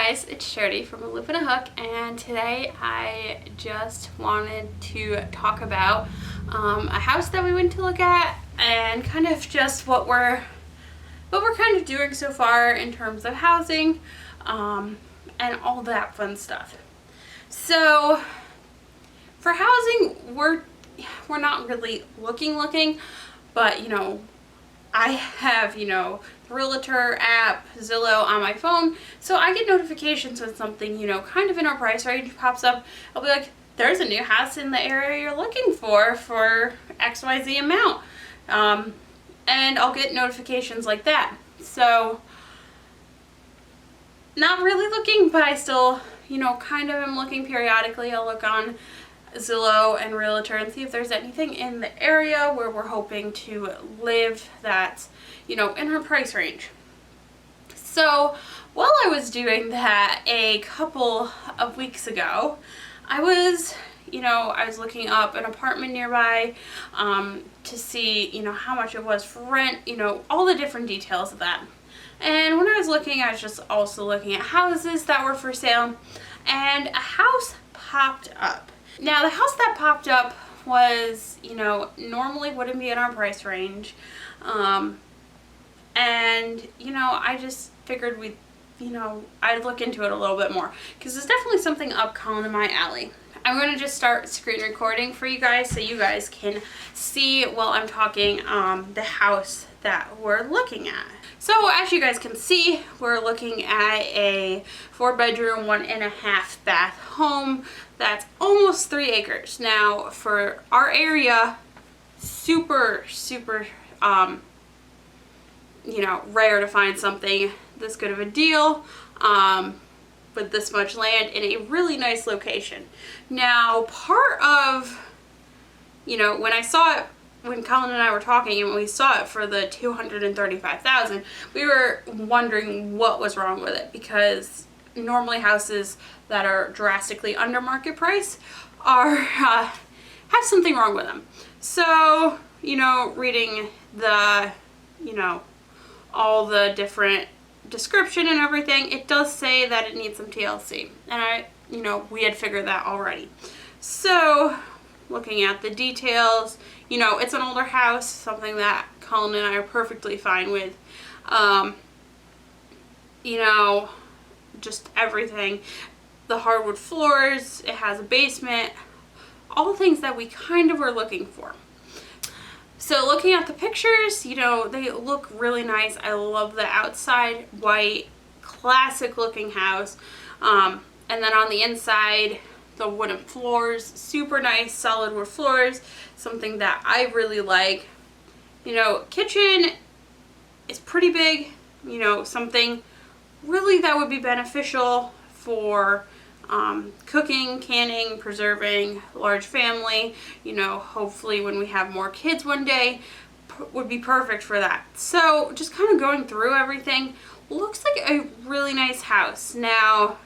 guys, it's Jody from ALoopandAHook, and today I just wanted to talk about a house that we went to look at and kind of just what we're kind of doing so far in terms of housing and all that fun stuff. So for housing, we're not really looking, but I have, the Realtor app, Zillow on my phone, so I get notifications when something, kind of in our price range pops up. I'll be like, there's a new house in the area you're looking for XYZ amount. And I'll get notifications like that. So, not really looking, but I still, kind of am looking periodically. I'll look on Zillow and Realtor and see if there's anything in the area where we're hoping to live that's, in our price range. So while I was doing that a couple of weeks ago, I was looking up an apartment nearby to see, how much it was for rent, all the different details of that. And when I was looking, I was just also looking at houses that were for sale, and a house popped up. Now, the house that popped up was, normally wouldn't be in our price range. And, I just figured I'd look into it a little bit more, because it's definitely something up Collin and my alley. I'm going to just start screen recording for you guys so you guys can see while I'm talking the house that we're looking at. So as you guys can see, we're looking at a 4-bedroom, 1.5 bath home that's almost 3 acres. Now, for our area, super rare to find something this good of a deal with this much land in a really nice location. Now, part of, when I saw it, when Collin and I were talking and we saw it for the $235,000, we were wondering what was wrong with it, because normally houses that are drastically under market price are have something wrong with them. So, reading the, all the different description and everything, it does say that it needs some TLC, and we had figured that already. So looking at the details, it's an older house, something that Collin and I are perfectly fine with. Just everything, the hardwood floors, it has a basement, all the things that we kind of were looking for. So looking at the pictures, they look really nice. I love the outside white, classic looking house. And then on the inside, the wooden floors, super nice solid wood floors, something that I really like. Kitchen is pretty big, something really that would be beneficial for cooking, canning, preserving, large family, hopefully when we have more kids one day, would be perfect for that. So just kind of going through everything, looks like a really nice house. Now,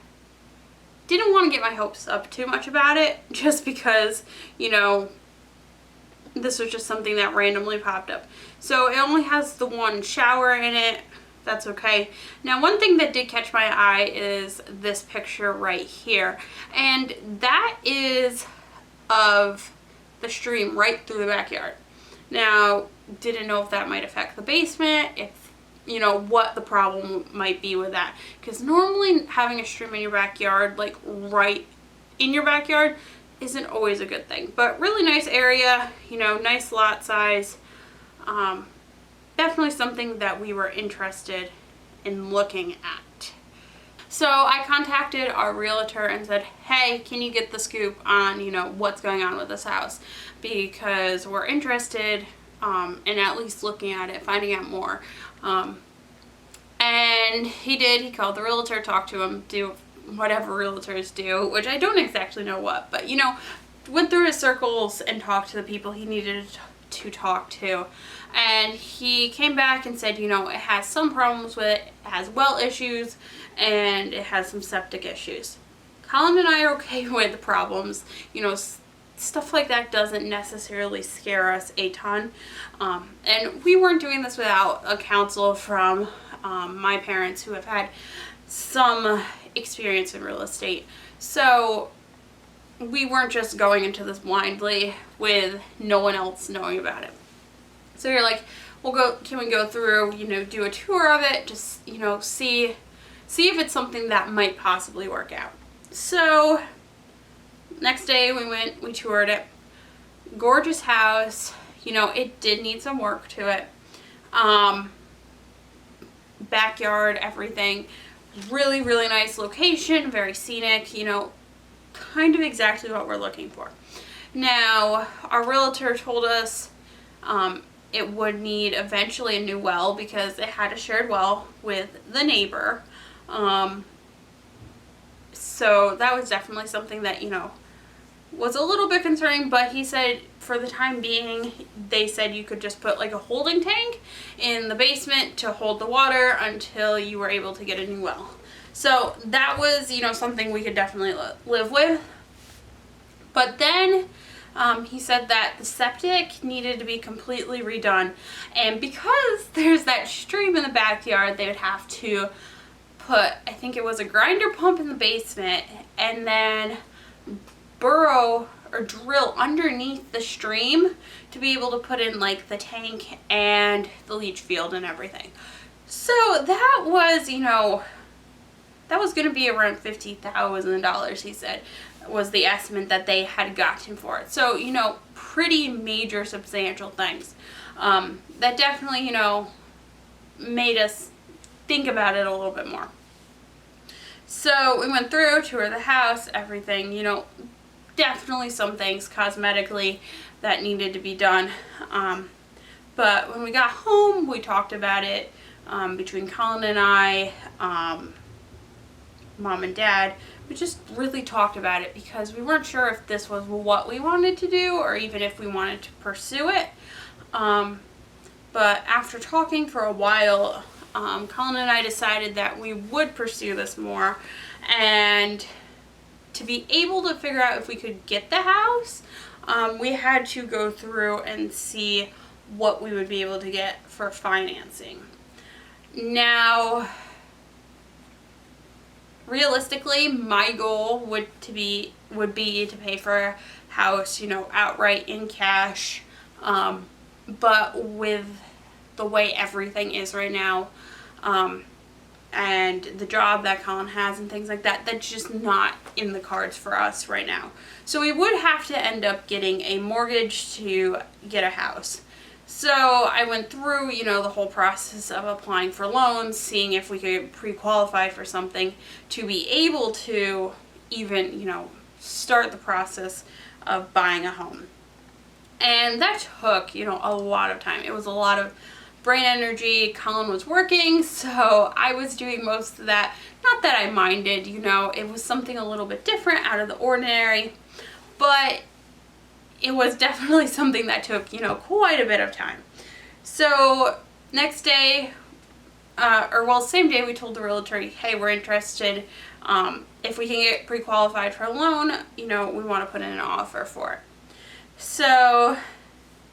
didn't want to get my hopes up too much about it, just because, this was just something that randomly popped up. So it only has the one shower in it. That's okay. Now, one thing that did catch my eye is this picture right here, and that is of the stream right through the backyard. Now, didn't know if that might affect the basement, if what the problem might be with that, because normally having a stream in your backyard, like right in your backyard, isn't always a good thing. But really nice area, nice lot size. Definitely something that we were interested in looking at. So I contacted our realtor and said, hey, can you get the scoop on, what's going on with this house? Because we're interested in at least looking at it, finding out more. And he did. He called the realtor, talked to him, do whatever realtors do, which I don't exactly know what, but, went through his circles and talked to the people he needed to talk to. And he came back and said, it has some problems with it, it has well issues, and it has some septic issues. Collin and I are okay with the problems. Stuff like that doesn't necessarily scare us a ton. And we weren't doing this without a counsel from my parents, who have had some experience in real estate. So we weren't just going into this blindly with no one else knowing about it. So you're like, can we go through, do a tour of it, just, see if it's something that might possibly work out. So next day we toured it. Gorgeous house. It did need some work to it. Backyard, everything. Really, really nice location, very scenic, kind of exactly what we're looking for. Now, our realtor told us it would need eventually a new well because it had a shared well with the neighbor. So that was definitely something that, was a little bit concerning, but he said for the time being, they said you could just put like a holding tank in the basement to hold the water until you were able to get a new well. So that was, something we could definitely live with. But then he said that the septic needed to be completely redone. And because there's that stream in the backyard, they would have to put, I think it was a grinder pump in the basement, and then burrow or drill underneath the stream to be able to put in like the tank and the leach field and everything. So that was, that was going to be around $50,000, he said, was the estimate that they had gotten for it. So, pretty major substantial things. That definitely, made us think about it a little bit more. So we went through, toured the house, everything, definitely some things cosmetically that needed to be done. But when we got home, we talked about it between Collin and I, Mom and Dad. We just really talked about it because we weren't sure if this was what we wanted to do or even if we wanted to pursue it. But after talking for a while, Collin and I decided that we would pursue this more, and to be able to figure out if we could get the house, we had to go through and see what we would be able to get for financing. Now, realistically, my goal would be to pay for a house, outright in cash. But with the way everything is right now, and the job that Collin has and things like that, that's just not in the cards for us right now. So we would have to end up getting a mortgage to get a house. So I went through, the whole process of applying for loans, seeing if we could pre-qualify for something to be able to even, start the process of buying a home. And that took, a lot of time. It was a lot of brain energy. Collin was working, so I was doing most of that. Not that I minded, it was something a little bit different, out of the ordinary, but it was definitely something that took, quite a bit of time. So next day, same day, we told the realtor, hey, we're interested. If we can get pre-qualified for a loan, we want to put in an offer for it. So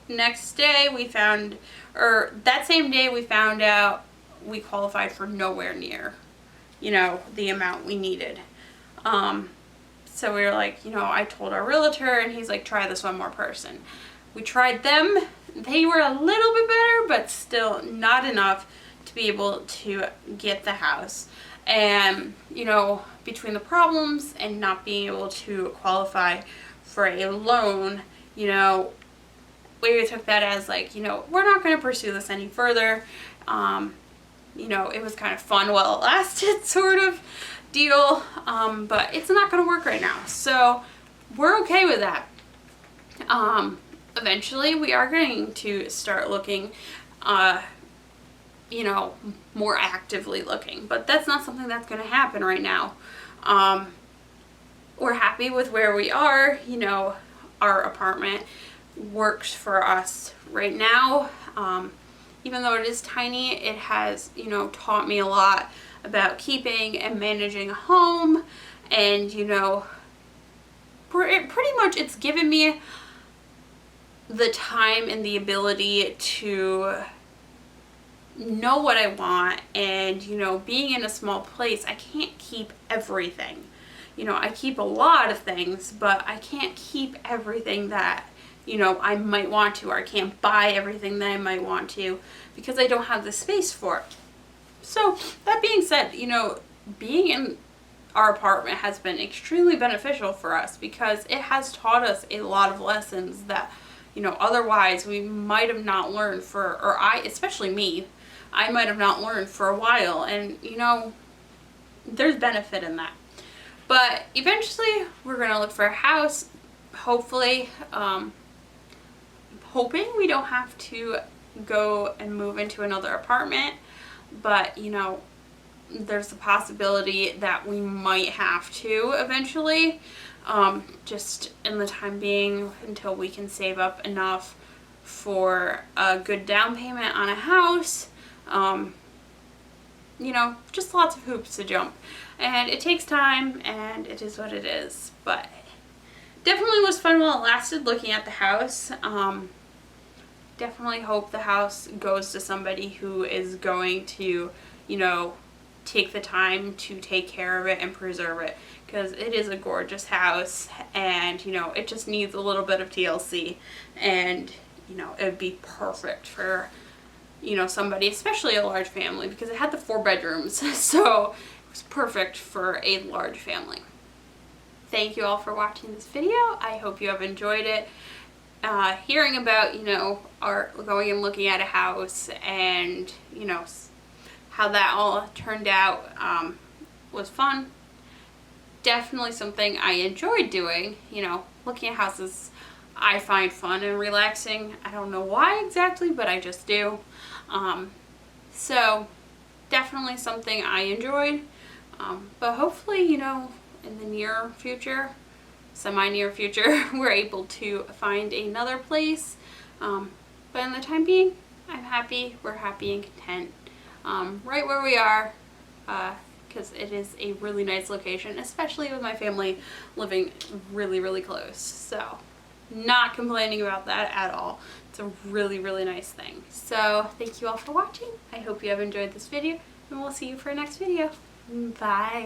next day that same day we found out we qualified for nowhere near, the amount we needed. So we were like, I told our realtor, and he's like, try this one more person. We tried them. They were a little bit better, but still not enough to be able to get the house. And, between the problems and not being able to qualify for a loan, we took that as like, we're not going to pursue this any further. It was kind of fun while it lasted, sort of deal, but it's not going to work right now. So we're okay with that. Eventually we are going to start looking, more actively looking, but that's not something that's going to happen right now. We're happy with where we are. Our apartment works for us right now. Even though it is tiny, it has, taught me a lot about keeping and managing a home, and, pretty much it's given me the time and the ability to know what I want, and, you know, being in a small place, I can't keep everything. You know, I keep a lot of things, but I can't keep everything that, you know, I might want to, or I can't buy everything that I might want to because I don't have the space for it. So that being said, you know, being in our apartment has been extremely beneficial for us because it has taught us a lot of lessons that, you know, otherwise we might have not learned or especially me, I might have not learned for a while. And, you know, there's benefit in that. But eventually we're going to look for a house, hopefully, hoping we don't have to go and move into another apartment. But, you know, there's a possibility that we might have to eventually, just in the time being until we can save up enough for a good down payment on a house. You know, just lots of hoops to jump. And it takes time, and it is what it is. But definitely was fun while it lasted looking at the house. Definitely hope the house goes to somebody who is going to, you know, take the time to take care of it and preserve it, because it is a gorgeous house, and, you know, it just needs a little bit of TLC, and, you know, it would be perfect for, you know, somebody, especially a large family, because it had the 4 bedrooms, so it was perfect for a large family. Thank you all for watching this video. I hope you have enjoyed it. Hearing about, you know, our going and looking at a house, and, you know, how that all turned out was fun. Definitely something I enjoyed doing. You know, looking at houses I find fun and relaxing. I don't know why exactly, but I just do. So definitely something I enjoyed. But hopefully, you know, in the near future, semi-near future, we're able to find another place. But in the time being, I'm happy. We're happy and content. Right where we are, because it is a really nice location, especially with my family living really, really close. So, not complaining about that at all. It's a really, really nice thing. So, thank you all for watching. I hope you have enjoyed this video, and we'll see you for our next video. Bye!